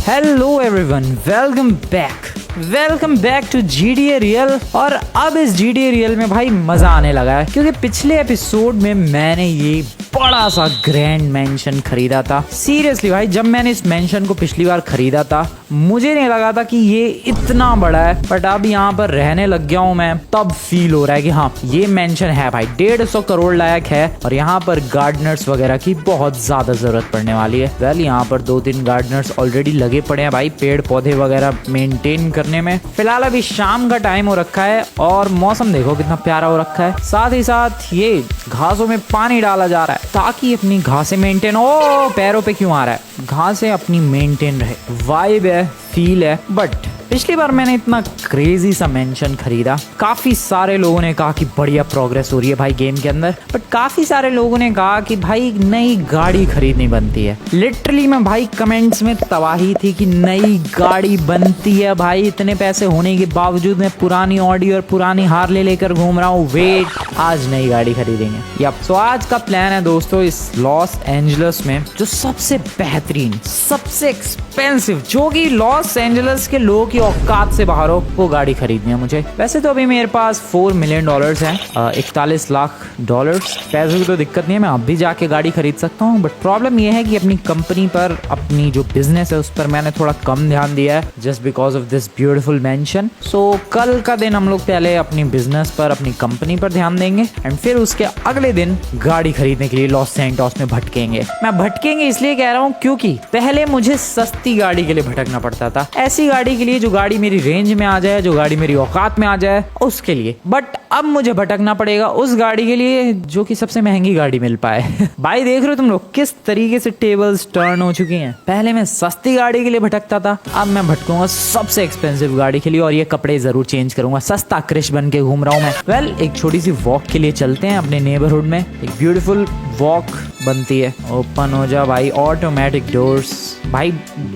Hello everyone, welcome back to GTA real. और अब इस GTA रियल में भाई मजा आने लगा है, क्योंकि पिछले एपिसोड में मैंने ये बड़ा सा ग्रैंड मेंशन खरीदा था। सीरियसली भाई, जब मैंने इस मेंशन को पिछली बार खरीदा था मुझे नहीं लगा था कि ये इतना बड़ा है, बट अब यहाँ पर रहने लग गया हूँ मैं, तब फील हो रहा है कि हाँ ये मेंशन है भाई, 150 करोड़ लायक है। और यहाँ पर गार्डनर्स वगैरह की बहुत ज्यादा जरूरत पड़ने वाली है। वेल, यहाँ पर 2-3 गार्डनर्स ऑलरेडी लगे पड़े हैं भाई, पेड़ पौधे वगैरह मेंटेन करने में। फिलहाल अभी शाम का टाइम हो रखा है और मौसम देखो कितना प्यारा हो रखा है। साथ ही साथ ये घासों में पानी डाला जा रहा है ताकि अपनी घासें मेंटेन, ओ पैरों पे क्यों आ रहा है, घासें अपनी मेंटेन रहे। वाइब है, फील है। बट पिछली बार मैंने इतना क्रेजी सा मेंशन खरीदा, काफी सारे लोगों ने कहा कि बढ़िया प्रोग्रेस हो रही है भाई गेम के अंदर, बट काफी सारे लोगों ने कहा कि भाई नई गाड़ी खरीदनी बनती है। लिटरली मैं भाई कमेंट्स में तबाही थी कि नई गाड़ी बनती है भाई, इतने पैसे होने के बावजूद मैं पुरानी ऑडी और पुरानी हार्ले लेकर घूम रहा हूँ। वेट, आज नई गाड़ी खरीदेंगे। यप, सो आज का प्लान है दोस्तों, इस लॉस एंजलस में जो सबसे बेहतरीन, सबसे एक्सपेंसिव, जो कि लॉस एंजलस के लोगों की औकात से बाहर हो, वो गाड़ी खरीदनी है मुझे। वैसे तो अभी मेरे पास $4 मिलियन है, 41 लाख डॉलर्स। पैसों की तो दिक्कत नहीं है, मैं अब भी जाके गाड़ी खरीद सकता हूँ। बट प्रॉब्लम ये है कि अपनी कंपनी पर, अपनी जो बिजनेस है उस पर मैंने थोड़ा कम ध्यान दिया है, just because of this beautiful mansion. So कल का दिन हम लोग पहले अपनी बिजनेस पर, अपनी कंपनी पर ध्यान देंगे एंड फिर उसके अगले दिन गाड़ी खरीदने के लिए लॉस सैंटोस में भटकेंगे। मैं भटकेंगे इसलिए कह रहा हूँ क्योंकि पहले मुझे सस्ती गाड़ी के लिए भटकना पड़ता था, ऐसी गाड़ी के लिए जो गाड़ी मेरी रेंज में आ जाए, जो गाड़ी मेरी औकात में आ जाए, उसके लिए। बट अब मुझे भटकना पड़ेगा उस गाड़ी के लिए जो कि सबसे महंगी गाड़ी मिल पाए। भाई देख रहे हो तुम लोग किस तरीके से टेबल्स टर्न हो चुकी हैं। पहले मैं सस्ती गाड़ी के लिए भटकता था, अब मैं भटकूंगा सबसे एक्सपेंसिव गाड़ी के लिए, और ये कपड़े जरूर चेंज करूंगा, सस्ता क्रिश बन के घूम रहा हूं मैं। वेल, एक छोटी सी वॉक के लिए चलते हैं अपने नेबरहुड में। एक ब्यूटीफुल वॉक बनती है। ओपन हो जा भाई, ऑटोमेटिक डोर्स। भाई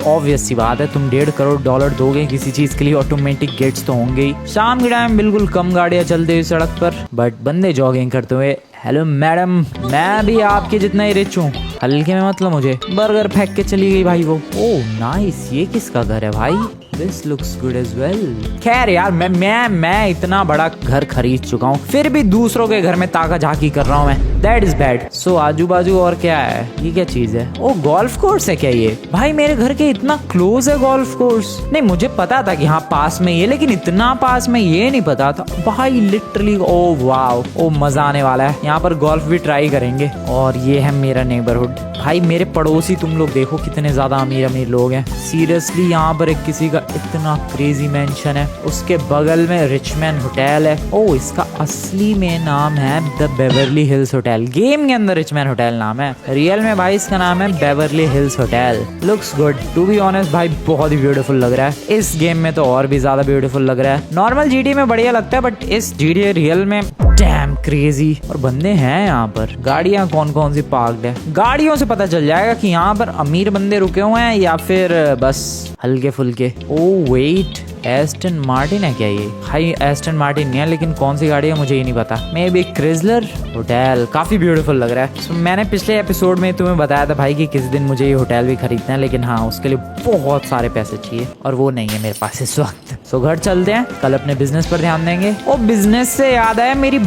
ऑब्वियस सी बात है, तुम $1.5 करोड़ दोगे किसी चीज के लिए, ऑटोमेटिक गेट्स तो होंगे ही। शाम के टाइम बिल्कुल कम गाड़ियां चलती हुई सड़क पर, बट बंदे जॉगिंग करते हुए। हेलो मैडम, मैं भी आपके जितना ही रिच हूँ, हल्के में मतलब मुझे बर्गर फेंक के चली गई भाई वो। ओह नाइस, ये किसका घर है भाई? This looks good as well। खैर यार, मैं इतना बड़ा घर खरीद चुका हूँ, फिर भी दूसरों के घर में ताका झाकी कर रहा हूँ मैं। That is bad। So आजू बाजू और क्या है? ये क्या चीज है? ओ गोल्फ कोर्स है क्या ये? भाई मेरे घर के इतना क्लोज है गोल्फ कोर्स। नहीं, मुझे पता था कि हाँ पास में ये, लेकिन इतना पास में ये नहीं पता था भाई। लिटरली ओ वाओ, ओ मजा आने वाला है। यहाँ पर गोल्फ भी ट्राई करेंगे। और ये है मेरा नेबरहुड। भाई मेरे पड़ोसी तुम लोग देखो कितने ज्यादा अमीर अमीर लोग हैं। सीरियसली यहाँ पर एक किसी का इतना क्रेजी मेंशन है, उसके बगल में रिचमैन होटल है। ओ, इसका असली में नाम है the Beverly Hills hotel. Game के अंदर रिचमैन होटल नाम है, रियल में भाई इसका नाम है Beverly Hills hotel. Looks good, to be honest भाई, बहुत ही ब्यूटीफुल लग रहा है। इस गेम में तो और भी ज्यादा ब्यूटीफुल लग रहा है। नॉर्मल GTA में बढ़िया लगता है, बट इस GTA रियल में डैम क्रेजी। और बंदे हैं यहाँ पर। गाड़ियाँ कौन कौन सी पार्क्ड है, गाड़ियों से पता चल जाएगा कि यहाँ पर अमीर बंदे रुके हुए हैं या फिर बस हल्के फुल्के। ओ वेट, एस्टन मार्टिन है क्या ये? भाई एस्टन मार्टिन नहीं है, लेकिन कौन सी गाड़ी है मुझे ये नहीं पता। Maybe Chrysler hotel. काफी ब्यूटीफुल लग रहा है। मैंने पिछले एपिसोड में तुम्हें बताया था भाई कि किसी दिन मुझे ये होटल भी खरीदना है, लेकिन हाँ उसके लिए बहुत सारे पैसे चाहिए और वो नहीं है मेरे पास इस वक्त। सो घर चलते हैं, कल अपने बिजनेस पर ध्यान देंगे। ओ बिजनेस से याद आया, मेरी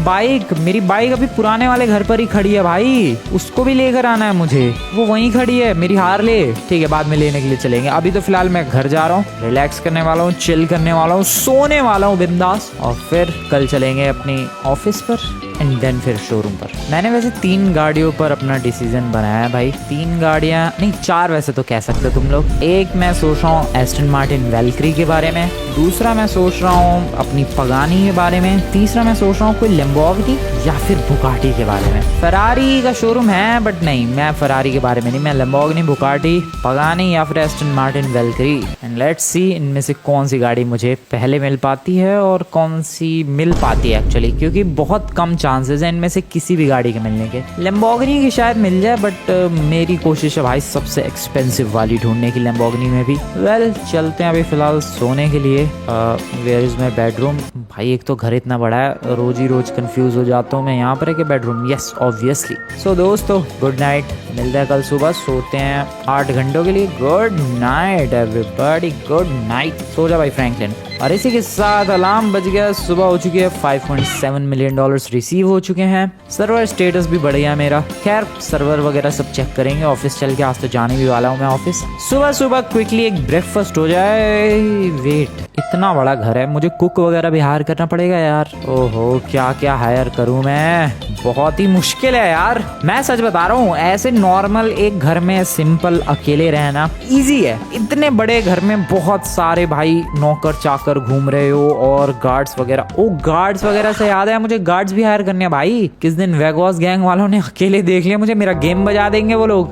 बाइक अभी पुराने वाले घर पर ही खड़ी है भाई, उसको भी लेकर आना है मुझे। वो वहीं खड़ी है मेरी हार्ले। ठीक है, बाद में लेने के लिए चलेंगे। अभी तो फिलहाल मैं घर जा रहा हूँ, रिलैक्स करने वाला हूँ, चिल करने वाला हूँ, सोने वाला हूँ बिंदास। और फिर कल चलेंगे अपनी ऑफिस पर एंड देन फिर शोरूम पर। मैंने वैसे 3 गाड़ियों पर अपना डिसीजन बनाया है भाई। 3 गाड़ियाँ नहीं, 4 वैसे तो कह सकते हो तुम लोग। एक मैं सोच रहा हूँ एस्टन मार्टिन वैल्क्री के बारे में, दूसरा मैं सोच रहा हूँ अपनी पगानी के बारे में, तीसरा मैं सोच रहा हूँ कोई लैम्बोर्गिनी या फिर बुगाटी के बारे में। फरारी का शोरूम है, बट नहीं, मैं फरारी के बारे में नहीं, मैं लैम्बोर्गिनी, बुगाटी, पगानी या फिर Aston Martin Valkyrie. And let's see इनमें से कौन सी गाड़ी मुझे पहले मिल पाती है और कौन सी मिल पाती है एक्चुअली, क्योंकि बहुत कम चांसेस है इनमें से किसी भी गाड़ी के मिलने के। लैम्बोर्गिनी की शायद मिल जाए, बट मेरी कोशिश है भाई सबसे एक्सपेंसिव वाली ढूंढने की लैम्बोर्गिनी में भी। वेल, चलते हैं अभी फिलहाल सोने के लिए। Where is my bedroom? भाई एक तो घर इतना बड़ा है, रोज ही रोज कंफ्यूज हो जाता हूँ मैं। यहाँ पर है कि बेडरूम? Yes obviously. सो दोस्तों, गुड नाइट, मिलते हैं कल सुबह, सोते हैं 8 घंटों के लिए। Good night everybody, good night. सो जा भाई फ्रैंकलिन। और इसी के साथ अलार्म बज गया, सुबह हो चुकी है। $5.7 मिलियन रिसीव हो चुके हैं। सर्वर स्टेटस भी बढ़ गया मेरा। खैर सर्वर वगैरह सब चेक करेंगे ऑफिस चल के, आज तो जाने भी वाला हूँ मैं ऑफिस। सुबह सुबह क्विकली एक ब्रेकफास्ट हो जाए। वेट, इतना बड़ा घर है, मुझे कुक वगैरह भी हायर करना पड़ेगा यार। ओहो, क्या क्या हायर करूं मैं, बहुत ही मुश्किल है यार। मैं सच बता रहा हूँ, ऐसे नॉर्मल एक घर में सिंपल अकेले रहना इजी है। इतने बड़े घर में बहुत सारे भाई नौकर चाकर घूम रहे हो और गार्ड्स वगैरह। ओ गार्ड्स वगैरह से याद है, मुझे गार्ड्स भी हायर करने हैं भाई। किस दिन वेगॉस गैंग वालों ने अकेले देख लिया मुझे, मेरा गेम बजा देंगे वो लोग।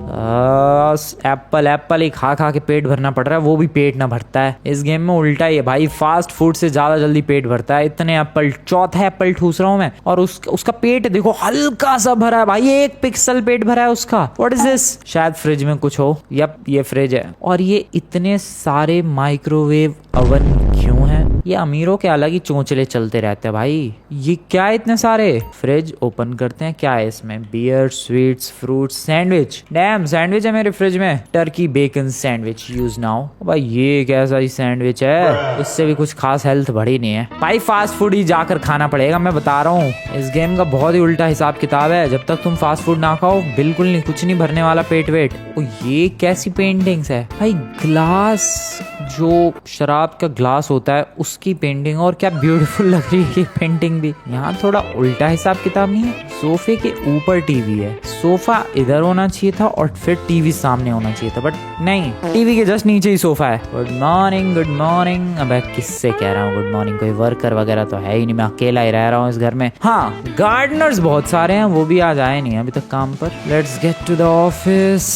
एप्पल एप्पल ही खा खा के पेट भरना पड़ रहा है, वो भी पेट ना भरता है। इस गेम में उल्टा ही है भाई, फास्ट फूड से ज्यादा जल्दी पेट भरता है। इतने एप्पल, चौथा एप्पल ठूस रहा हूँ मैं, और उसका पेट देखो हल्का सा भरा है भाई, 1 पिक्सल पेट भरा है उसका। What is this? शायद फ्रिज में कुछ हो। यप, ये फ्रिज है। और ये इतने सारे माइक्रोवेव ओवन क्यों है? ये अमीरों के अलग ही चोंचले चलते रहते हैं भाई। ये क्या है इतने सारे? फ्रिज ओपन करते हैं, क्या है इसमें? Beer, sweets, fruits, sandwich. Damn, sandwich है मेरे फ्रिज में। Turkey bacon sandwich, use now. भाई ये कैसा ही सैंडविच है, इससे भी कुछ खास हेल्थ बढ़ी नहीं है भाई। फास्ट फूड ही जाकर खाना पड़ेगा, मैं बता रहा हूँ। इस गेम का बहुत ही उल्टा हिसाब किताब है। जब तक तुम फास्ट फूड ना खाओ बिल्कुल नहीं, कुछ नहीं भरने वाला पेट वेट। ओ ये कैसी पेंटिंग्स है भाई? ग्लास, जो शराब का ग्लास होता है उसकी पेंटिंग, और क्या ब्यूटीफुल लग रही है ये पेंटिंग भी। यहाँ थोड़ा उल्टा हिसाब किताब नहीं है? सोफे के ऊपर टीवी है, सोफा इधर होना चाहिए था और फिर टीवी सामने होना चाहिए था, बट नहीं, टीवी के जस्ट नीचे ही सोफा है। Good morning, good morning. अब किससे कह रहा हूँ गुड मॉर्निंग? कोई वर्कर वगैरह तो है ही नहीं, मैं अकेला ही रह रहा हूँ इस घर में। हाँ, गार्डनर्स बहुत सारे हैं, वो भी आज आए नहीं अभी तक काम पर। Let's get to the office.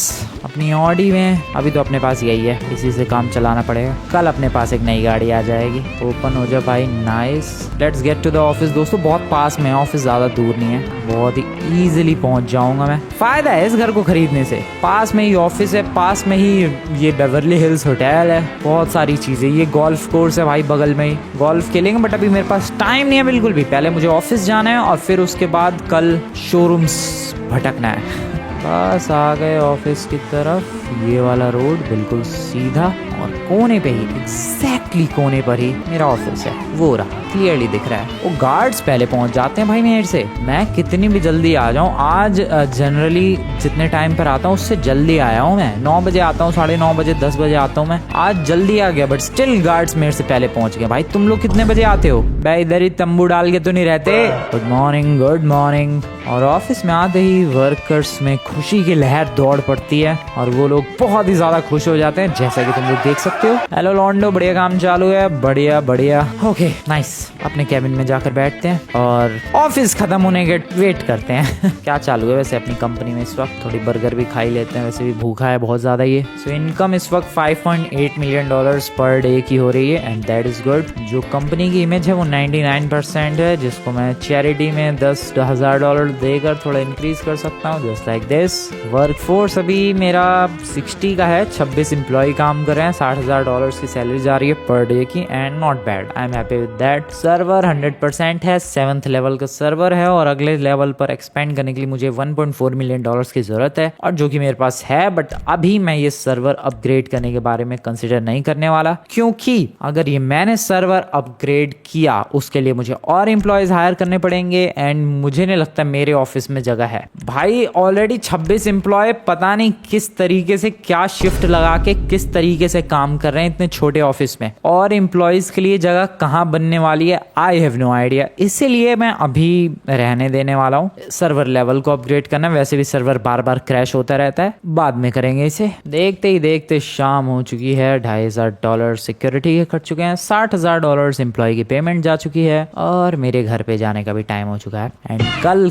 अपनी ऑडी में अभी तो अपने पास यही है, इसी से काम चलाना पड़ेगा। कल अपने पास एक नई गाड़ी आ जाएगी। ओपन हो जा भाई, nice. Let's get to the office. दोस्तों बहुत पास में, ऑफिस ज्यादा दूर नहीं है, बहुत ही इजीली पहुंच जाऊंगा मैं। फायदा है इस घर को खरीदने से, पास में ही ऑफिस है, पास में ही ये बेवर्ली हिल्स होटल है, बहुत सारी चीजें। ये गोल्फ कोर्स है भाई बगल में ही, गोल्फ खेलेंगे। बट अभी मेरे पास टाइम नहीं है बिल्कुल भी, पहले मुझे ऑफिस जाना है और फिर उसके बाद कल शोरूम्स भटकना है। बस आ गए ऑफिस की तरफ। ये वाला रोड बिल्कुल सीधा, और कोने पे ही, एग्जैक्टली कोने पर ही मेरा ऑफिस है। वो रहा, क्लियरली दिख रहा है। वो गार्ड्स पहले पहुंच जाते हैं भाई मेरे से। मैं कितनी भी जल्दी आ जाऊं, आज जनरली जितने टाइम पर आता हूं उससे जल्दी आया हूं मैं। 9 बजे आता हूं, 9:30 बजे, 10 बजे आता हूं मैं। आज जल्दी आ गया, बट स्टिल गार्ड्स मेरे से पहले पहुंच गए। भाई तुम लोग कितने बजे आते हो? भाई इधर ही तंबू डाल के तो नहीं रहते? Good morning, good morning. और ऑफिस में आते ही वर्कर्स में खुशी की लहर दौड़ पड़ती है और वो लोग बहुत ही ज्यादा खुश हो जाते हैं, जैसा कि तुम लोग देख सकते हो। हेलो लॉन्डो, बढ़िया काम चालू है, बढ़िया बढ़िया। ओके नाइस, अपने कैबिन में जाकर बैठते हैं और ऑफिस खत्म होने के वेट करते हैं। क्या चालू है वैसे अपनी कंपनी में इस वक्त? थोड़ी बर्गर भी खा ही लेते हैं, वैसे भी भूखा है बहुत ज्यादा ये। सो इनकम इस वक्त $5.8 मिलियन पर डे की हो रही है, एंड दैट इज गुड। जो कंपनी की इमेज है वो 99% है, जिसको मैं चैरिटी में $10,000 देकर थोड़ा इंक्रीज कर सकता हूँ, जस्ट लाइक दिस। वर्कफोर्स अभी मेरा 60 का है, 26 एम्प्लॉय काम कर रहे हैं, $60,000 की सैलरी जा रही है पर डे की, and not bad, I am happy with that. Server 100% है, 7th लेवल का सर्वर है, और अगले लेवल पर एक्सपेंड करने के लिए मुझे $1.4 मिलियन की जरूरत है, और जो कि मेरे पास है। बट अभी मैं ये सर्वर अपग्रेड करने के बारे में कंसिडर नहीं करने वाला, क्योंकि अगर ये मैंने सर्वर अपग्रेड किया उसके लिए मुझे और एम्प्लॉयज हायर करने पड़ेंगे, एंड मुझे नहीं लगता मेरे ऑफिस में जगह है। भाई ऑलरेडी 26 एम्प्लॉय पता नहीं किस तरीके से, क्या शिफ्ट लगा के किस तरीके से काम कर रहे हैं इतने छोटे ऑफिस में, और एम्प्लॉयज के लिए जगह कहाँ बनने वाली है, आई हैव नो आइडिया। इसीलिए मैं अभी रहने देने वाला हूँ। सर्वर लेवल को अपग्रेड करना, वैसे भी सर्वर बार बार क्रैश होता रहता है, बाद में करेंगे इसे। देखते ही देखते शाम हो चुकी है, $2,500 सिक्योरिटी के कट चुके हैं, $60,000 एम्प्लॉय की पेमेंट जा चुकी है, और मेरे घर पे जाने का भी टाइम हो चुका है। एंड कल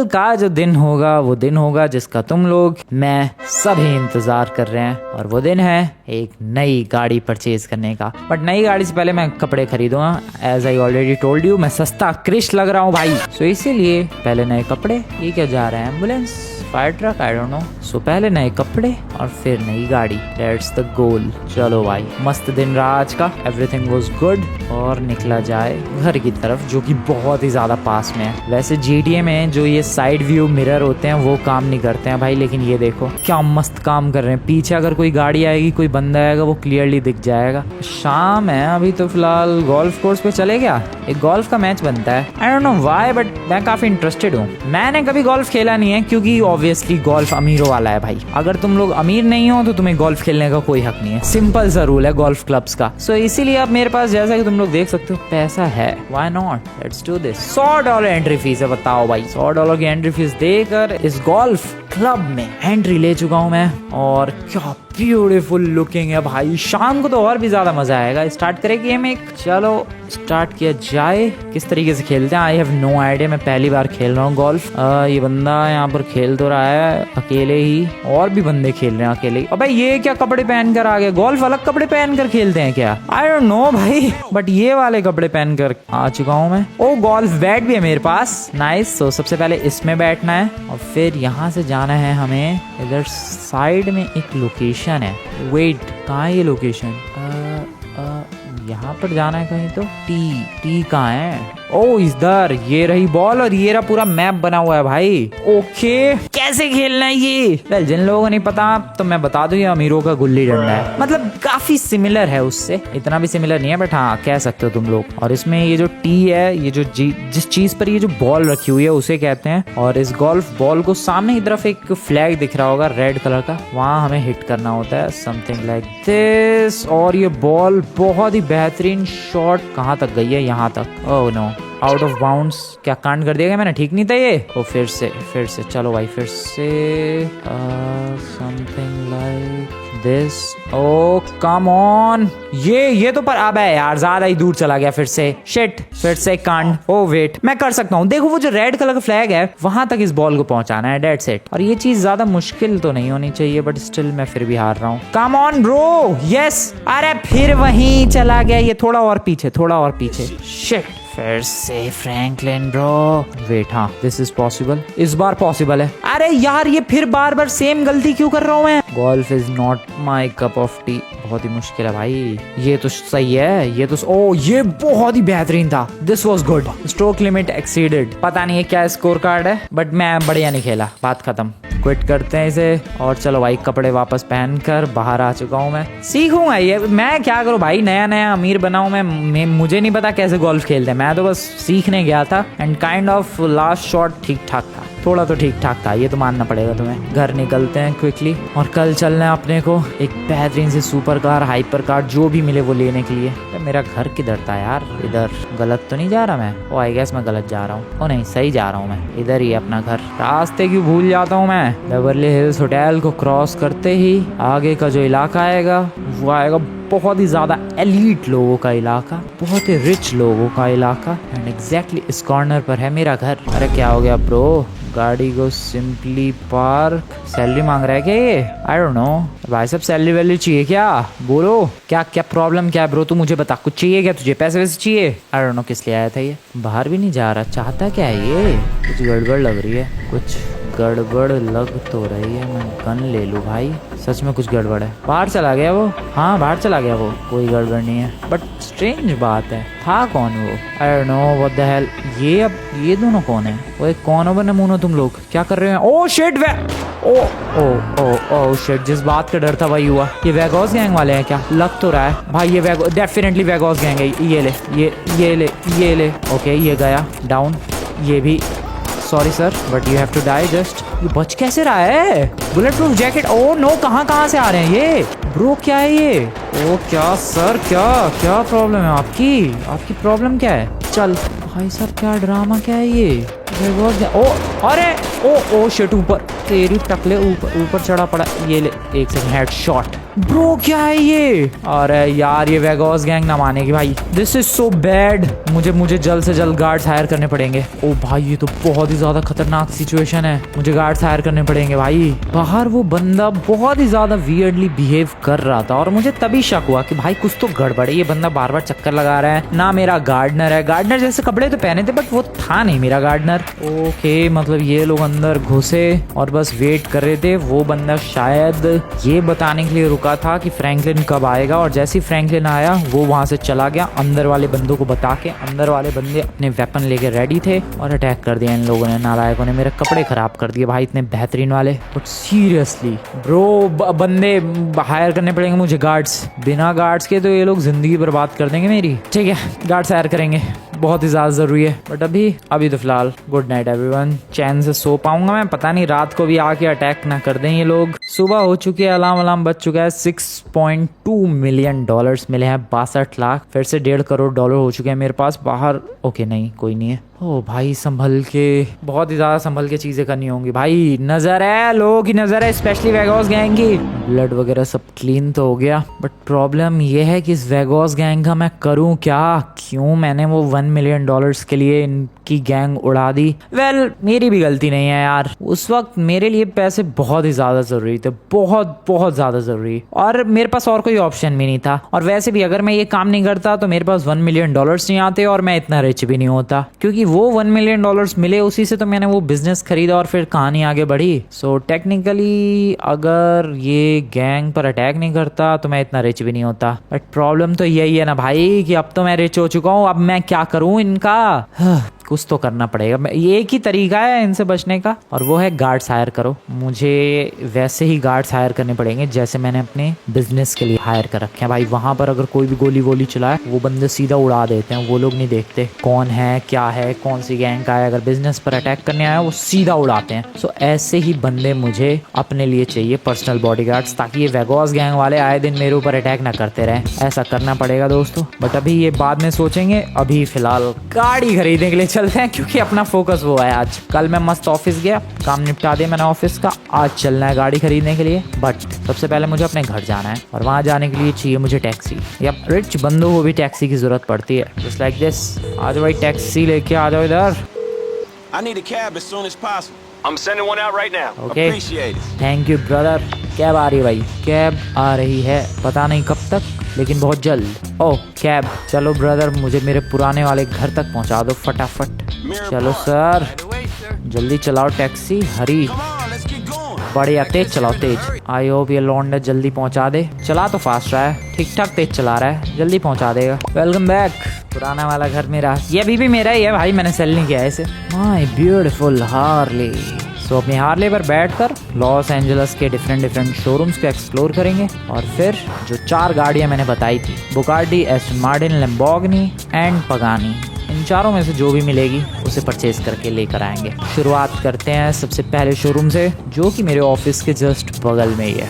का जो दिन होगा वो दिन होगा जिसका तुम लोग, मैं सभी इंतजार कर रहे हैं, और वो दिन है एक नई गाड़ी परचेज करने का। बट नई गाड़ी से पहले मैं कपड़े खरीदूंगा, as I already told you, मैं सस्ता क्रिश लग रहा हूँ भाई। सो इसीलिए पहले नए कपड़े। ये क्या जा रहा है, ambulance, fire truck, I don't know. So पहले नए कपड़े और फिर नई गाड़ी, दैट्स द गोल। चलो भाई मस्त दिन रहा आज का, एवरीथिंग वाज गुड। और निकला जाए घर की तरफ जो कि बहुत ही ज्यादा पास में है। वैसे GTA में जो ये साइड व्यू मिरर होते हैं वो काम नहीं करते हैं भाई, लेकिन ये देखो क्या मस्त काम कर रहे हैं। पीछे अगर कोई गाड़ी आएगी, कोई बंदा आएगा, वो क्लियरली दिख जाएगा। शाम है अभी तो फिलहाल, गोल्फ कोर्स पे चले गया, एक गोल्फ का मैच बनता है। आई डोंट नो व्हाई बट मैं काफी इंटरेस्टेड हूँ। मैंने कभी गोल्फ खेला नहीं है क्योंकि ऑब्वियसली गोल्फ अमीरों वाला है भाई। अगर तुम लोग अमीर नहीं हो तो तुम्हें गोल्फ खेलने का कोई हक नहीं है, सिंपल सा रूल है गोल्फ क्लब्स का। सो इसीलिए अब मेरे पास जैसा कि तुम लोग देख सकते हो पैसा है, why not, let's do this. $100 entry fees है, बताओ भाई। $100 की एंट्री फीस देकर इस गोल्फ क्लब में एंट्री ले चुका हूँ मैं। और क्या ब्यूटीफुल लुकिंग है भाई, शाम को तो और भी ज्यादा मजा आएगा। स्टार्ट करें गेम एक, चलो स्टार्ट किया जाए। किस तरीके से खेलते हैं आई हैव नो आइडिया, मैं पहली बार खेल रहा हूँ गोल्फ। ये बंदा यहाँ पर खेल तो रहा है अकेले ही, और भी बंदे खेल रहे हैं अकेले ही। अबे ये क्या कपड़े पहन कर आ गए, गोल्फ अलग कपड़े पहन कर खेलते हैं क्या? आई डोंट नो भाई, बट ये वाले कपड़े पहन कर आ चुका हूँ मैं। ओ गोल्फ बैट भी है मेरे पास, नाइस। तो सबसे पहले इसमें बैठना है और फिर यहाँ से जाना है हमें। इधर साइड में एक लोकेशन है, वेट कहाँ है ये लोकेशन? यहाँ पर जाना है कहीं। तो टी कहाँ है? ओ इधर, ये रही बॉल और ये रहा पूरा मैप बना हुआ है भाई। ओके कैसे खेलना है ये? वेल जिन लोगों को नहीं पता तो मैं बता दूं, ये अमीरों का गुल्ली डंडा है। मतलब काफी सिमिलर है उससे, इतना भी सिमिलर नहीं है बट हाँ कह सकते हो तुम लोग। और इसमें ये जो टी है, ये जो जिस चीज पर ये जो बॉल रखी हुई है उसे कहते हैं। और इस गोल्फ बॉल को सामने की तरफ एक फ्लैग दिख रहा होगा रेड कलर का, वहां हमें हिट करना होता है, समथिंग लाइक दिस। और ये बॉल बहुत ही बेहतरीन शॉट कहाँ तक गई है? यहाँ तक। Oh no, out of bounds. क्या कांड कर दिया क्या मैंने? ठीक नहीं था ये। ओ फिर से चलो भाई, फिर से something like this. Oh come on, ये तो पर अब है यार, ज्यादा ही दूर चला गया फिर से। शिट, फिर से कांड। ओ वेट, मैं कर सकता हूँ। देखो वो जो रेड कलर का फ्लैग है वहां तक इस बॉल को पहुंचाना है, दैट्स इट। और ये चीज ज्यादा मुश्किल तो नहीं होनी चाहिए बट स्टिल मैं फिर भी हार रहा हूँ। Come on bro, yes. अरे फिर वहीं चला गया ये, थोड़ा और पीछे। शिट, फिर से फ्रैंकलिन ब्रो। वेट, हाँ दिस इज पॉसिबल, इस बार पॉसिबल है। अरे यार ये फिर बार सेम गलती क्यों कर रहा हूँ मैं? Golf is not my cup of T, बहुत ही मुश्किल है भाई। ये तो सही है, ये तो ओ ये बहुत ही बेहतरीन था, this was good. Stroke limit exceeded. पता नहीं है क्या स्कोर कार्ड है बट मैं बढ़िया नहीं खेला, बात खत्म। क्विट करते हैं इसे और चलो भाई कपड़े वापस पहनकर बाहर आ चुका हूँ मैं। सीखूंगा ये, मैं क्या करूँ भाई, नया अमीर बना हूँ मैं मुझे नहीं पता कैसे गोल्फ खेलते हैं। मैं तो बस सीखने गया था and kind of last shot ठीक ठाक था, थोड़ा तो ठीक ठाक था, ये तो मानना पड़ेगा तुम्हें। घर निकलते हैं क्विकली और कल चलना है अपने को एक बेहतरीन से सुपर कार, हाइपर कार, जो भी मिले वो लेने के लिए। तो मेरा घर किधर था यार? इधर गलत तो नहीं जा रहा मैं? ओ आई गेस मैं गलत जा रहा हूँ। ओ नहीं, सही जा रहा हूँ मैं, इधर ही है अपना घर। रास्ते क्यों भूल जाता हूँ मैं? बेवर्ली हिल्स होटल को क्रॉस करते ही आगे का जो इलाका आएगा वो आएगा बहुत ही ज्यादा एलीट लोगों का इलाका, बहुत ही रिच लोगों का इलाका। एंड एग्जैक्टली इस कॉर्नर पर है मेरा घर। अरे क्या हो गया ब्रो? गाड़ी को सिंपली पार्क। सैलरी मांग रहा है क्या ये? आई डोंट नो भाई साहब, सैलरी वैलरी चाहिए क्या? बोलो क्या प्रॉब्लम क्या है ब्रो? तू मुझे बता, कुछ चाहिए क्या तुझे? पैसे वैसे चाहिए? आई डोंट नो किस लिए आया था ये। बाहर भी नहीं जा रहा, चाहता क्या है ये? कुछ गड़बड़ लग रही है, कुछ गड़बड़ लग तो रही है। मैं गन ले लूँ भाई, सच में कुछ गड़बड़ है। बाहर चला गया वो, हाँ बाहर चला गया वो, कोई गड़बड़ नहीं है बट स्ट्रेंज बात है, था कौन वो? आई don't know what the hell. ये अब ये दोनों कौन है? वो एक कौन हो नमूनो, तुम लोग क्या कर रहे हैं? ओ शिट, ओ शिट, जिस बात का डर था वही हुआ। ये वेगॉस गैंग वाले हैं क्या? लग तो रहा है भाई, ये डेफिनेटली वेगॉस गैंग है। ये ले ओके, ये गया डाउन। ये भी sorry sir but you have to die just. ये बच कैसे रहा है? Bulletproof jacket. Oh no, कहाँ से आ रहे हैं ये ब्रो? क्या है ये? ओ क्या सर, क्या प्रॉब्लम है आपकी प्रॉब्लम क्या है? चल भाई साहब, क्या ड्रामा क्या है ये? ओ अरे ओ शिट, ऊपर तेरी टकले, ऊपर चढ़ा पड़ा। ये ले, एक सेकंड, हेडशॉट ब्रो। क्या है ये? अरे यार ये वेगॉस गैंग ना मानेगी भाई, दिस इज सो बैड। मुझे जल्द से जल्द गार्ड्स हायर करने पड़ेंगे। ओ भाई ये तो बहुत ही ज्यादा खतरनाक सिचुएशन है, मुझे गार्ड्स हायर करने पड़ेंगे भाई। बाहर वो बंदा बहुत ही ज्यादा वियर्डली बिहेव कर रहा था और मुझे तभी शक हुआ कि भाई कुछ तो गड़बड़ है। ये बंदा बार बार चक्कर लगा रहा है ना। मेरा गार्डनर है, गार्डनर जैसे कपड़े तो पहने थे बट वो था नहीं मेरा गार्डनर। ओके, मतलब ये लोग अंदर घुसे और बस वेट कर रहे थे। वो बंदा शायद ये बताने के लिए रुका था कि फ्रैंकलिन कब आएगा, और जैसे ही फ्रैंकलिन आया वो वहां से चला गया अंदर वाले बंदों को बता के। अंदर वाले बंदे अपने वेपन लेके रेडी थे और अटैक कर दिया इन लोगों ने। नालायकों ने मेरे कपड़े खराब कर दिए भाई, इतने बेहतरीन वाले। बट सीरियसली ब्रो, बंदे हायर करने पड़ेंगे मुझे गार्ड्स। बिना गार्ड्स के तो ये लोग जिंदगी बर्बाद कर देंगे मेरी। ठीक है, गार्ड्स हायर करेंगे, बहुत ही ज़्यादा ज़रूरी है। बट अभी तो फिलहाल गुड नाइट एवरीवन। चैन से सो पाऊंगा मैं, पता नहीं रात को भी आके अटैक ना कर दें ये लोग। सुबह हो चुकी है, अलार्म बज चुका है। 6.2 मिलियन डॉलर्स मिले हैं, 62 लाख। फिर से 1.5 करोड़ डॉलर हो चुके हैं मेरे पास बाहर। ओके नहीं, कोई नहीं है। ओ भाई संभल के, बहुत ही ज़्यादा संभल के चीज़ें करनी होंगी भाई। नज़र है, लोगों की नज़र है, स्पेशली वेगॉस गैंग की। ब्लड वगैरह सब क्लीन तो हो गया, बट प्रॉब्लम ये है कि इस वेगॉस गैंग का मैं करूं क्या? क्यों मैंने वो 1 मिलियन डॉलर्स के लिए इनकी गैंग उड़ा दी? वेल, मेरी भी गलती नहीं है यार। उस वक्त मेरे लिए पैसे बहुत ही ज़्यादा ज़रूरी थे, बहुत बहुत ज़्यादा ज़रूरी, और मेरे पास और कोई ऑप्शन भी नहीं था। और वैसे भी अगर मैं ये काम नहीं करता तो मेरे पास 1 मिलियन डॉलर्स नहीं आते और मैं इतना रिच भी नहीं होता, क्योंकि वो 1 मिलियन डॉलर्स मिले, उसी से तो मैंने वो बिजनेस खरीदा और फिर कहानी आगे बढ़ी। सो टेक्निकली अगर ये गैंग पर अटैक नहीं करता तो मैं इतना रिच भी नहीं होता। बट प्रॉब्लम तो यही है ना भाई कि अब तो मैं रिच हो चुका हूँ, अब मैं क्या करूँ इनका? कुछ तो करना पड़ेगा। एक ही तरीका है इनसे बचने का, और वो है गार्ड्स हायर करो। मुझे वैसे ही गार्ड्स हायर करने पड़ेंगे जैसे मैंने अपने बिजनेस के लिए हायर कर रखे हैं भाई। वहां पर अगर कोई भी गोली वोली चलाए, वो बंदे सीधा उड़ा देते हैं। वो लोग नहीं देखते कौन है, क्या है, कौन सी गैंग का है। अगर बिजनेस पर अटैक करने आया वो सीधा उड़ाते हैं। सो ऐसे ही बंदे मुझे अपने लिए चाहिए, पर्सनल बॉडीगार्ड्स, ताकि ये वेगॉस गैंग वाले आए दिन मेरे ऊपर अटैक ना करते रहे। ऐसा करना पड़ेगा दोस्तों, बट अभी ये बाद में सोचेंगे। अभी फिलहाल गाड़ी खरीदने के लिए चलते हैं, क्योंकि अपना फोकस वो है आज। कल मैं मस्त ऑफिस गया, काम निपटा दिया मैंने ऑफिस का। आज चलना है गाड़ी खरीदने के लिए, बट सबसे पहले मुझे अपने घर जाना है, और वहां जाने के लिए चाहिए मुझे टैक्सी। या रिच बंदों को भी टैक्सी की जरूरत पड़ती है, जस्ट लाइक दिस। आज भाई टैक्सी लेके आ जाओ इधर। I need a cab as soon as possible. I'm sending one out right now. Okay. Appreciate it. Thank you brother. Cab आ रही है भाई, कैब आ रही है, पता नहीं कब तक, लेकिन बहुत जल्द। ओह कैब, चलो ब्रदर मुझे मेरे पुराने वाले घर तक पहुंचा दो फटाफट। चलो सर, जल्दी चलाओ टैक्सी, हरी। बढ़िया, तेज चलाओ, तेज। आई होप ये लौंडा जल्दी पहुंचा दे। चला तो फास्ट रहा है, ठीक ठाक तेज चला रहा है, जल्दी पहुंचा देगा। Welcome back. पुराना वाला घर मेरा, ये अभी भी मेरा ही है भाई, मैंने सेल नहीं किया है इसे। My beautiful Harley. सो अपनी हार्ले पर बैठकर लॉस एंजलस के डिफरेंट शोरूम्स को एक्सप्लोर करेंगे, और फिर जो 4 गाड़ियां मैंने बताई थी, Bugatti, Aston Martin, Lamborghini and Pagani, इन चारों में से जो भी मिलेगी उसे परचेज करके लेकर आएंगे। शुरुआत करते हैं सबसे पहले शोरूम से, जो कि मेरे ऑफिस के जस्ट बगल में ही है।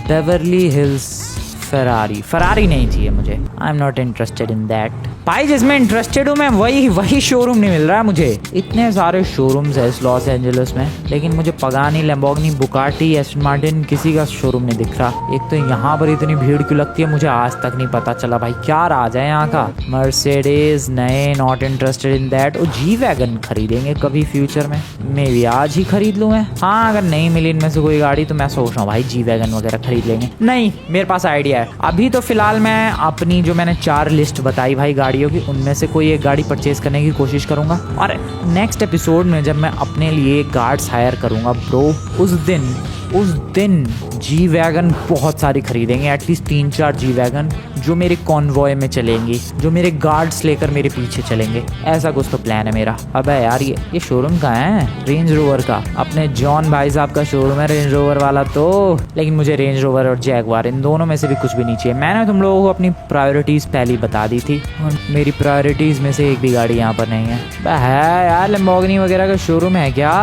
बेवर्ली हिल्स फरारी नहीं चाहिए मुझे, I am not interested in that. भाई जिसमें इंटरेस्टेड हूँ मैं, वही शोरूम नहीं मिल रहा है मुझे। इतने सारे शोरूम्स है इस लॉस एंजलिस में, लेकिन मुझे Pagani, Lamborghini, Bugatti, Aston Martin किसी का शोरूम नहीं दिख रहा। एक तो यहाँ पर इतनी भीड़ क्यों लगती है मुझे आज तक नहीं पता चला भाई, क्या राज है यहाँ का। मर्सिडीज नए, नॉट इंटरेस्टेड इन दैट। और जी वैगन खरीदेंगे कभी फ्यूचर में, मे भी आज ही खरीद लूँ मैं। हाँ अगर नहीं मिली इनमें से कोई गाड़ी तो मैं सोच रहा हूँ भाई जी वैगन वगैरह खरीद लेंगे। नहीं, मेरे पास आइडिया है। अभी तो फिलहाल मैं अपनी जो मैंने 4 लिस्ट बताई भाई गाड़ियों की, उनमें से कोई एक गाड़ी परचेज करने की कोशिश करूंगा, और नेक्स्ट एपिसोड में जब मैं अपने लिए गार्ड्स हायर करूंगा ब्रो, उस दिन जी वैगन बहुत सारी खरीदेंगे, एटलीस्ट 3-4 जी वैगन, जो मेरे कॉन्वॉय में चलेंगी, जो मेरे गार्ड्स लेकर मेरे पीछे चलेंगे। ऐसा कुछ तो प्लान है मेरा। अबे यार ये शोरूम कहाँ है? रेंज रोवर का, अपने जॉन भाई साहब का शोरूम है रेंज रोवर वाला तो। लेकिन मुझे रेंज रोवर और जैगवार, इन दोनों में से भी कुछ भी नहीं चाहिए। मैंने तुम लोगों को अपनी प्रायोरिटीज पहले बता दी थी, और मेरी प्रायोरिटीज में से एक भी गाड़ी यहाँ पर नहीं है। है यार, लैम्बोर्गिनी वगैरह का शोरूम है क्या?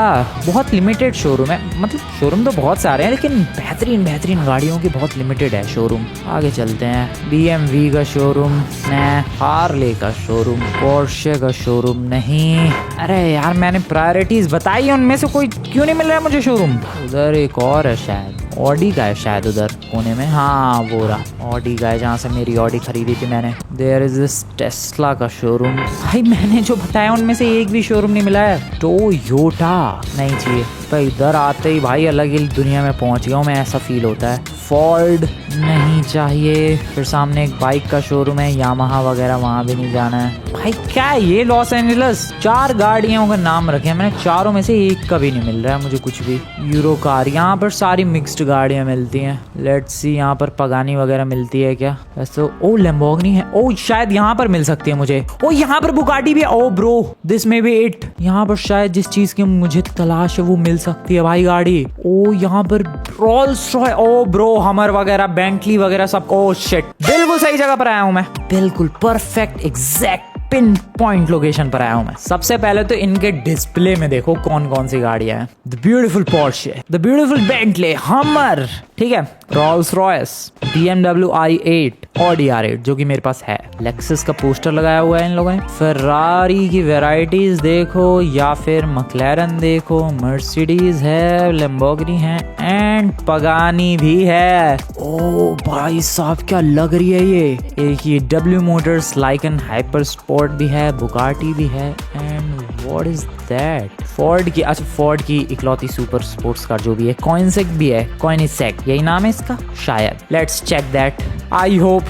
बहुत लिमिटेड शोरूम है, मतलब शोरूम तो बहुत सारे हैं, लेकिन बेहतरीन गाड़ियों की बहुत लिमिटेड है शोरूम। आगे चलते हैं। BMW का शोरूम नहीं, हार्ले का शोरूम, पोर्शे का शोरूम नहीं। अरे यार मैंने प्रायोरिटीज बताई, उनमें से कोई क्यों नहीं मिल रहा है मुझे शोरूम? उधर एक और है शायद, ऑडी का है शायद उधर कोने में। हाँ वो रहा ऑडी का है, जहाँ से मेरी ऑडी खरीदी थी मैंने। देयर इज दिस टेस्ला का शोरूम। भाई मैंने जो बताया उनमें से एक भी शोरूम नहीं मिला है। टोयोटा नहीं चाहिए। तो इधर आते ही भाई अलग ही दुनिया में पहुंच गया हूँ मैं, ऐसा फील होता है। फोर्ड नहीं चाहिए। फिर सामने एक बाइक का शोरूम है, यामाहा वगैरह वगैरह वहाँ भी नहीं जाना है भाई। क्या है ये लॉस एंजलिस? 4 गाड़ियों का नाम रखे हैं मैंने, चारों में से एक का भी नहीं मिल रहा है मुझे कुछ भी। यूरो कार, यहाँ पर सारी मिक्स्ड गाड़ियाँ मिलती हैं। लेट्स सी यहाँ पर पगानी वगैरह मिलती है क्या? वैसे ओ लैम्बोर्गिनी है, ओ शायद यहाँ पर मिल सकती है मुझे। ओ यहाँ पर बुगाटी भी है। Oh bro this may be it. यहाँ पर शायद जिस चीज की मुझे तलाश है वो मिल सकती है भाई गाड़ी। ओ यहाँ पर रोल्स रॉय, ओ ब्रो हमर वगैरह बेंटली वगैरह सब। ओ शिट, बिल्कुल सही जगह पर आया हूँ मैं, बिल्कुल perfect exact pin point location पर आया हूं मैं। सबसे पहले तो इनके डिस्प्ले में देखो कौन कौन सी गाड़ियां हैं। The beautiful Porsche, the beautiful Bentley, हमर, ठीक है, Rolls Royce, BMW i8, Audi R8 जो कि मेरे पास है, लेक्सस का पोस्टर लगाया हुआ है इन लोगों ने। फरारी की वैरायटीज देखो या फिर मैक्लेरन देखो, मर्सिडीज है, लैम्बोर्गिनी है एंड पगानी भी है। ओ भाई साहब क्या लग रही है ये। एक ये W motors Lykan hyper sport भी है, बुगाटी भी है and what is that? Ford की, अच्छा फोर्ड की इकलौती सुपर स्पोर्ट्स कार जो भी है। कॉइनसेक भी है, कॉइनिसेक यही नाम है इसका शायद। Let's check that. I hope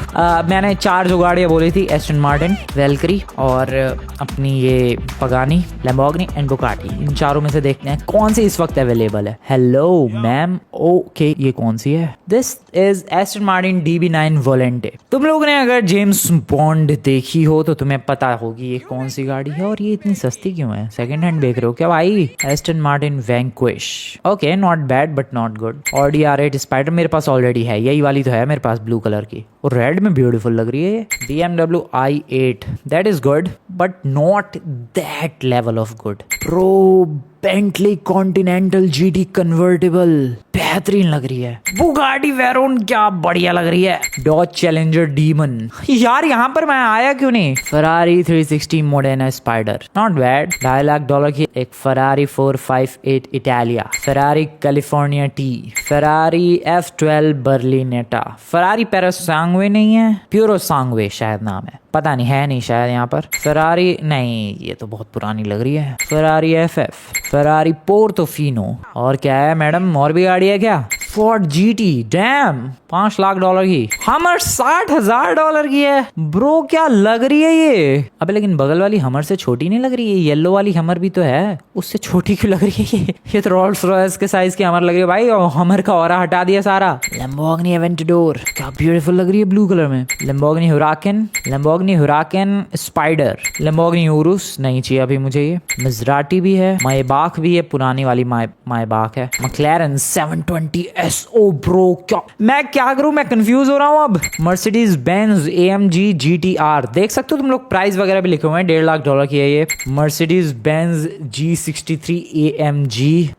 मैंने 4 जो गाड़ियां बोली थी, एस्टन मार्टिन, वेल्करी और अपनी ये पगानी, लैम्बोर्गिनी एंड बुगाटी, इन चारों में से देखते हैं कौन सी इस वक्त अवेलेबल है। हेलो मैम, ओके ये कौन सी है? This is Aston Martin DB9 वोलेंटे। तुम लोगों ने अगर जेम्स बॉन्ड देखी हो तो तुम्हें पता होगी ये कौन सी गाड़ी है और ये इतनी सस्ती क्यों है। सेकंड हैंड देख रहे हो क्या भाई? Aston Martin vanquish, okay not bad but not good. Audi R8 spider मेरे पास ऑलरेडी है, यही वाली तो है मेरे पास ब्लू कलर की और रेड में ब्यूटीफुल लग रही है। BMW i8 that is good but not that level of good. Pro Bentley continental GT convertible बेहतरीन लग रही है। बुगाटी वेरोन क्या बढ़िया लग रही है। डॉज चैलेंजर डीमन, यार यहाँ पर मैं आया क्यों नहीं? Ferrari 360 Modena Spider not bad. $2.5 lakh की एक Ferrari 458 Italia, Ferrari California T, Ferrari F12 Berlinetta, Ferrari Purosangue नहीं है, प्यूरो सांगवे शायद नाम है, पता नहीं है नहीं शायद यहाँ पर। फरारी नहीं, ये तो बहुत पुरानी लग रही है। फरारी FF, फरारी पोर्टोफिनो और क्या है मैडम, और भी गाड़ी है क्या? फोर्ड GT, डैम $5 लाख की। हमर $60,000 की है ब्रो, क्या लग रही है ये? अबे लेकिन बगल वाली हमर से छोटी नहीं लग रही है? येलो वाली हमर भी तो है, उससे छोटी क्यों लग रही है ये तो रोल्स रॉयस के साइज की हमर लग रही है भाई, और हमर का ऑरा हटा दिया सारा। लैम्बोर्गिनी एवेंटाडोर क्या ब्यूटीफुल लग रही है ब्लू कलर में। Lamborghini Huracan, Lamborghini Huracan spider, Lamborghini Urs नहीं चाहिए अभी मुझे ये। मज़राटी भी है, मायबाख भी है, पुरानी वाली मायबाख है। मैक्लेरन 720S, ओ ब्रो क्या मैं क्या करूं, मैं कंफ्यूज हो रहा हूं अब। मर्सिडीज बेंज AMG GTR देख सकते हो तुम लोग, प्राइस वगैरह भी लिखे हुए हैं, $1.5 लाख की है ये। Mercedes Benz G63 AMG,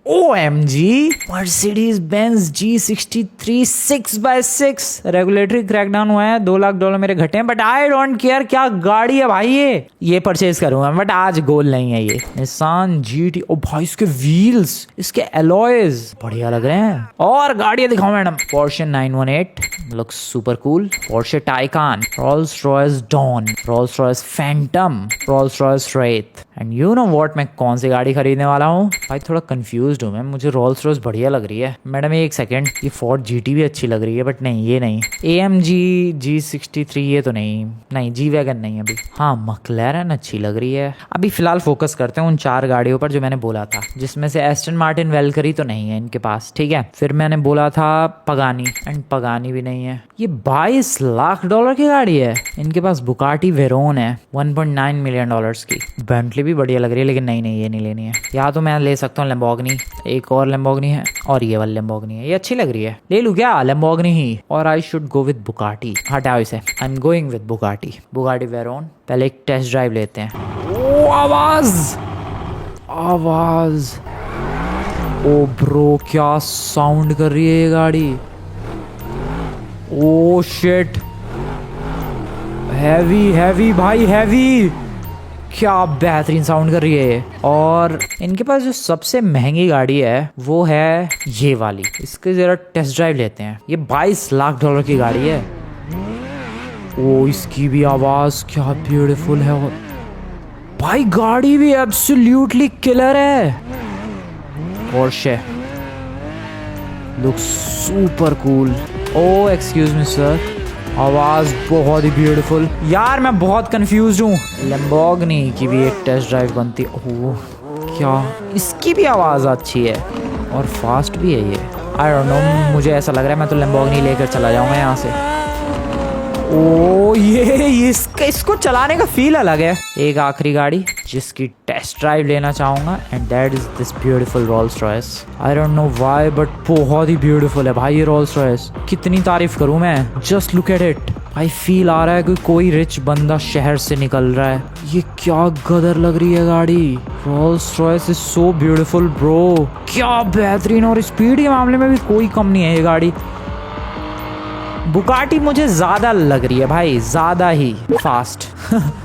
OMG, Mercedes Benz G63 6x6 regulatory crackdown हुआ है, $2 लाख मेरे घटे हैं बट आई डोंट केयर। क्या गाड़ी है भाई ये परचेज करूंगा बट आज गोल नहीं है ये। निसान GT, ओ भाई इसके व्हील्स, इसके एलॉयज बढ़िया लग रहे हैं। और गाड़ियां दिखाओ madam. Porsche 918 looks super cool, Porsche Taycan, Rolls Royce Dawn, Rolls Royce Phantom, Rolls Royce Wraith and you know what, मैं कौन सी गाड़ी खरीदने वाला हूँ भाई? थोड़ा कंफ्यूज्ड हूँ मैं, मुझे रोल्स रॉयस बढ़िया लग रही है मैडम। एक सेकंड, ये फोर्ड GT भी अच्छी लग रही है बट नहीं ये नहीं। AMG G63 ये तो नहीं जी वैगन नहीं अभी। हाँ मैक्लेरन अच्छी लग रही है। अभी फिलहाल फोकस करते हैं उन 4 गाड़ियों पर जो मैंने बोला था, जिसमें से एस्टन मार्टिन वेल्करी तो नहीं है इनके पास, ठीक है। फिर मैंने बोला था पगानी एंड पगानी भी नहीं है। ये $22 लाख की गाड़ी है इनके पास। बुगाटी वेरोन है $1.9 मिलियन की। बेंटली भी बढ़िया लग रही है लेकिन नहीं ये नहीं लेनी है। या तो मैं ले सकता हूँ लैम्बोर्गिनी, एक और लैम्बोर्गिनी है और ये वाली लैम्बोर्गिनी है, ये अच्छी लग रही है, ले लूँ क्या लैम्बोर्गिनी ही? और I should go with Bugatti, हटाओ इसे, I am going with Bugatti, Bugatti Veyron. पहले एक टेस्ट ड्राइव लेते हैं। ओ आवाज, ओ ब्रो क्या साउंड कर रही है ये गाड़ी। ओ शिट, हैवी भाई हैवी, क्या बेहतरीन साउंड कर रही है ये। और इनके पास जो सबसे महंगी गाड़ी है वो है ये वाली, इसके जरा टेस्ट ड्राइव लेते हैं। ये $22 लाख की गाड़ी है। ओ इसकी भी आवाज क्या ब्यूटीफुल है भाई, गाड़ी भी एब्सोल्युटली किलर है। Porsche looks super cool. ओ एक्सक्यूज मी सर, आवाज बहुत ही ब्यूटीफुल। यार मैं बहुत कंफ्यूज हूँ। लैम्बोर्गिनी की भी एक टेस्ट ड्राइव बनती। ओह क्या, इसकी भी आवाज अच्छी है और फास्ट भी है ये। आई डोंट नो, मुझे ऐसा लग रहा है मैं तो लैम्बोर्गिनी लेकर चला जाऊंगा यहाँ से। ओ ये इसको चलाने का फील अलग है। एक आखिरी गाड़ी जिसकी टेस्ट ड्राइव लेना चाहूंगा and that is this beautiful Rolls Royce. I don't know why but बहुत ही ब्यूटीफुल है भाई ये रोल्स रॉयस। कितनी तारीफ करूं मैं, जस्ट लुक एट इट भाई। फील आ रहा है कि कोई रिच बंदा शहर से निकल रहा है। ये क्या गदर लग रही है गाड़ी। Rolls Royce is so beautiful bro. क्या बेहतरीन, और स्पीड के मामले में भी कोई कम नहीं है ये गाड़ी। बुगाटी मुझे ज्यादा लग रही है भाई, ज्यादा ही फास्ट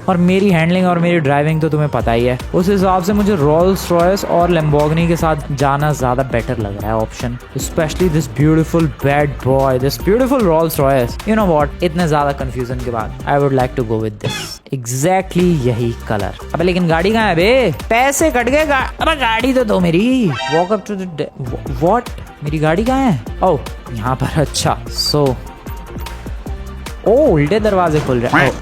और मेरी हैंडलिंग और मेरी ड्राइविंग तो तुम्हें पता ही है। उस हिसाब से मुझे रोल्स रॉयस और लैम्बोर्गिनी के साथ जाना ज्यादा बेटर लग रहा है option. Specially this beautiful bad boy, this beautiful Rolls Royce. You know what, इतने ज्यादा कंफ्यूजन के बाद I would like to go with this. Exactly यही कलर। अबे लेकिन गाड़ी कहाँ है बे? पैसे कट गए। अबे गाड़ी तो दो मेरी। Walk up to the what, मेरी गाड़ी कहाँ है? ओह यहाँ पर, अच्छा। सो उल्टे दरवाजे खुल रहे हैं।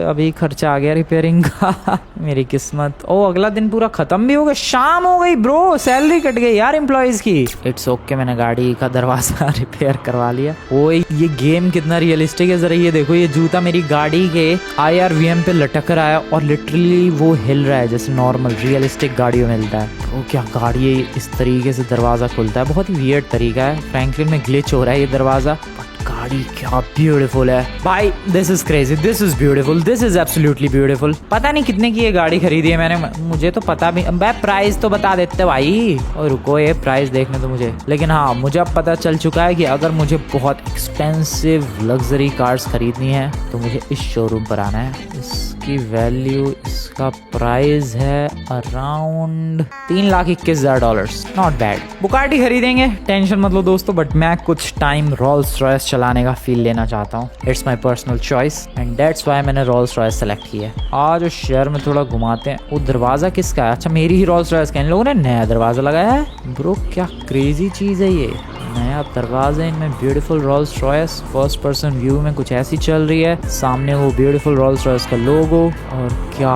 अभी खर्चा आ गया रिपेयरिंग का। मेरी किस्मत। ओ अगला दिन पूरा खत्म भी हो गया, शाम हो गई ब्रो, सैलरी कट गई यार एम्प्लॉइज की। इट्स ओके, मैंने गाड़ी का दरवाजा रिपेयर करवा लिया। ओ ये गेम कितना रियलिस्टिक है, जरा ये देखो। ये जूता मेरी गाड़ी के IRVM पे लटक रहा है और लिटरली वो हिल रहा है जैसे नॉर्मल रियलिस्टिक गाड़ियों में मिलता है। वो क्या गाड़ी इस तरीके से दरवाजा खुलता है, बहुत ही वियर्ड तरीका है। फ्रैंकलिन में ग्लिच हो रहा है ये दरवाजा। गाड़ी क्या ब्यूटीफुल है भाई। This is crazy, this is beautiful, this is absolutely beautiful. पता नहीं कितने की ये गाड़ी खरीदी है मैंने, मुझे तो पता भी। भाई प्राइस तो बता देते भाई। और रुको, ये प्राइस देखने तो मुझे। लेकिन हाँ, मुझे अब पता चल चुका है कि अगर मुझे बहुत एक्सपेंसिव लग्जरी कार्स खरीदनी है तो मुझे इस शोरूम पर आना है। इसकी वैल्यू, इसका प्राइस है अराउंड $3,21,000। Not bad. बुगाटी खरीदेंगे, टेंशन मत लो दोस्तों। बट मैं कुछ टाइम रोल्स रॉयस चलाने का फील लेना चाहता हूँ। It's my personal choice and that's why मैंने रोल्स रॉयस सेलेक्ट किया है। आज शहर में थोड़ा घुमाते हैं। वो दरवाजा किसका है? अच्छा मेरी ही रोल्स रॉयस का। इन लोगों ने नया दरवाजा लगाया है ब्रो। क्या क्रेजी चीज है ये, नया दरवाजा इनमें। Beautiful Rolls Royce first person view में कुछ ऐसी चल रही है। सामने वो ब्यूटीफुल रोल्स रॉयस का लोगो। और क्या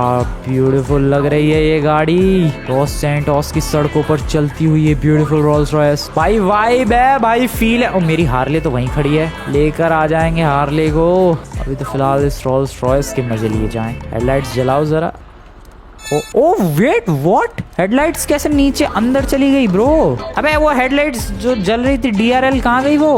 ब्यूटीफुल लग रही है ये गाड़ी। लॉस सैंटोस की सड़कों पर चलती हुई ये ब्यूटीफुल रोल्स रॉयस। भाई वाइब है भाई, फील है। और मेरी हार्ले तो वहीं खड़ी है, लेकर आ जाएंगे हार्ले को। अभी तो फिलहाल इस रोल्स रॉयस के मजे लिए जाएं। हेडलाइट्स जलाओ जरा। ओ वेट व्हाट, हेडलाइट्स कैसे नीचे अंदर चली गई ब्रो? अबे वो हेडलाइट्स जो जल रही थी DRL कहाँ गई वो?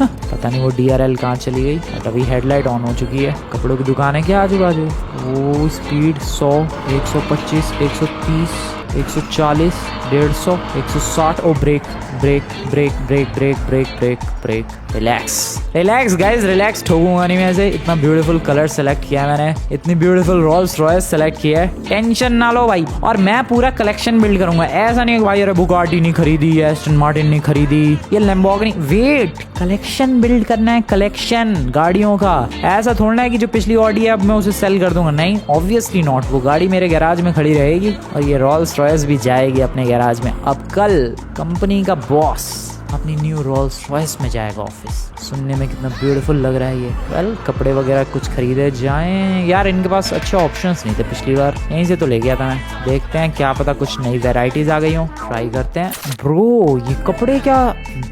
पता नहीं वो DRL कहाँ चली गई। अभी हेडलाइट ऑन हो चुकी है। कपड़ों की दुकान है क्या आजू बाजू? वो speed 100, 125, 130, 140, 150, 160। Oh brake brake brake brake brake brake brake brake. Relax relax guys, relax. ठोकूंगा नहीं मैं ऐसे। इतना ब्यूटीफुल कलर सेलेक्ट किया मैंने, इतनी ब्यूटीफुल रोल्स रॉयस सेलेक्ट किया है। टेंशन ना लो भाई। और मैं पूरा कलेक्शन बिल्ड करूंगा। ऐसा नहीं है भाई अरे बुगाटी नहीं खरीदी, एस्टन मार्टिन नहीं खरीदी, ये लैम्बोर्गिनी। वेट, कलेक्शन बिल्ड करना है, कलेक्शन गाड़ियों का। ऐसा थोड़ा है कि जो पिछली ऑडी है अब मैं उसे सेल कर दूंगा। नहीं, ऑब्वियसली नॉट। वो गाड़ी मेरे गैराज में खड़ी रहेगी और ये रोल्स रॉयस भी जाएगी अपने गैराज में। अब कल कंपनी का बॉस अपनी न्यू रोल्स रॉयस में जाएगा ऑफिस। सुनने में कितना ब्यूटीफुल लग रहा है ये। वेल कपड़े वगैरह कुछ खरीदे जाएं। यार इनके पास अच्छे ऑप्शंस नहीं थे पिछली बार, यहीं से तो ले गया था मैं। देखते हैं क्या पता कुछ नई वैरायटीज आ गई हो, ट्राई करते हैं। ब्रो ये कपड़े क्या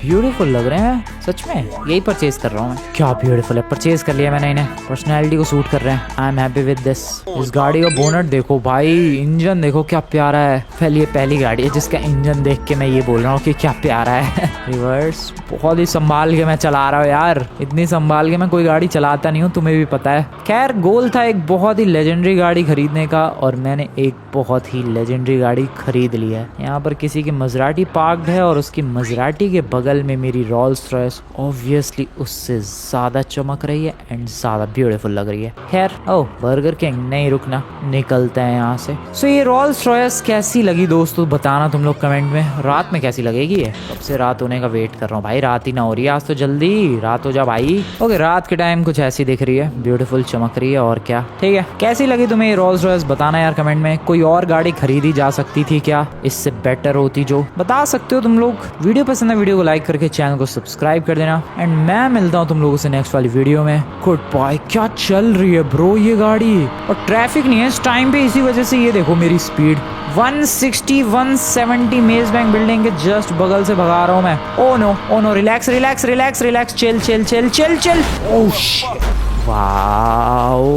ब्यूटीफुल लग रहे हैं, सच में यही परचेज कर रहा हूँ मैं। क्या ब्यूटीफुल है, परचेज कर लिया मैंने इन्हें। पर्सनैलिटी को सूट कर रहे हैं। I am happy with this. इस गाड़ी का बोनट देखो भाई, इंजन देखो क्या प्यारा है। ये पहली गाड़ी है जिसका इंजन देख के मैं ये बोल रहा हूँ कि क्या प्यारा है। रिवर्स बहुत ही संभाल के मैं चला रहा हूँ यार। इतनी संभाल के मैं कोई गाड़ी चलाता नहीं हूँ, तुम्हें भी पता है। खैर गोल था एक बहुत ही लेजेंडरी गाड़ी खरीदने का और मैंने एक बहुत ही लेजेंडरी गाड़ी खरीद ली है। यहाँ पर किसी की मजराटी पार्क्ड है और उसकी मजराटी के बगल में मेरी रोल्स रॉयस ऑब्वियसली उससे ज्यादा चमक रही है एंड ज्यादा ब्यूटीफुल लग रही है। खैर ओह बर्गर किंग, नहीं रुकना, निकलते हैं यहाँ से। सो ये रोल्स रॉयस कैसी लगी दोस्तों बताना तुम लोग कमेंट में। रात में कैसी लगेगी ये, कब से रात होने होने का वेट कर रहा हूँ भाई, रात ही ना हो रही है आज तो, जल्दी रात हो जा भाई। ओके रात के टाइम कुछ ऐसी दिख रही है, ब्यूटीफुल चमक रही है और क्या। ठीक है, कैसी लगी तुम्हें ये रोल्स रॉयस बताना यार कमेंट में। कोई और गाड़ी खरीदी जा सकती थी क्या, इससे बेटर होती जो, बता सकते हो तुम लोग। वीडियो पसंद है वीडियो को लाइक करके चैनल को सब्सक्राइब कर देना एंड मैं मिलता हूँ तुम लोगों से नेक्स्ट वाली वीडियो में। Goodbye. क्या चल रही है ब्रो ये गाड़ी, और ट्रैफिक नहीं है इस टाइम पे, इसी वजह से ये देखो मेरी स्पीड 160 170 मेज बैंक बिल्डिंग के जस्ट बगल से भगा रहा हूँ मैं। Oh no relax relax relax relax, chill chill chill chill chill. Oh shit, wow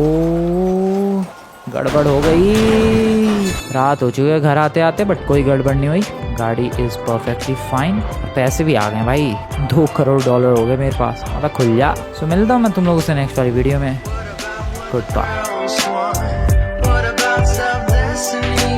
गड़बड़ हो गई। रात हो चुकी है घर आते आते, बट कोई गड़बड़ नहीं हुई, गाड़ी इज परफेक्टली फाइन। पैसे भी आ गए भाई, $2 करोड़ हो गए मेरे पास। अब खुल जा। सो मिलता हूँ मैं तुम लोगों से नेक्स्ट वाली वीडियो में। Goodbye. What about our destiny?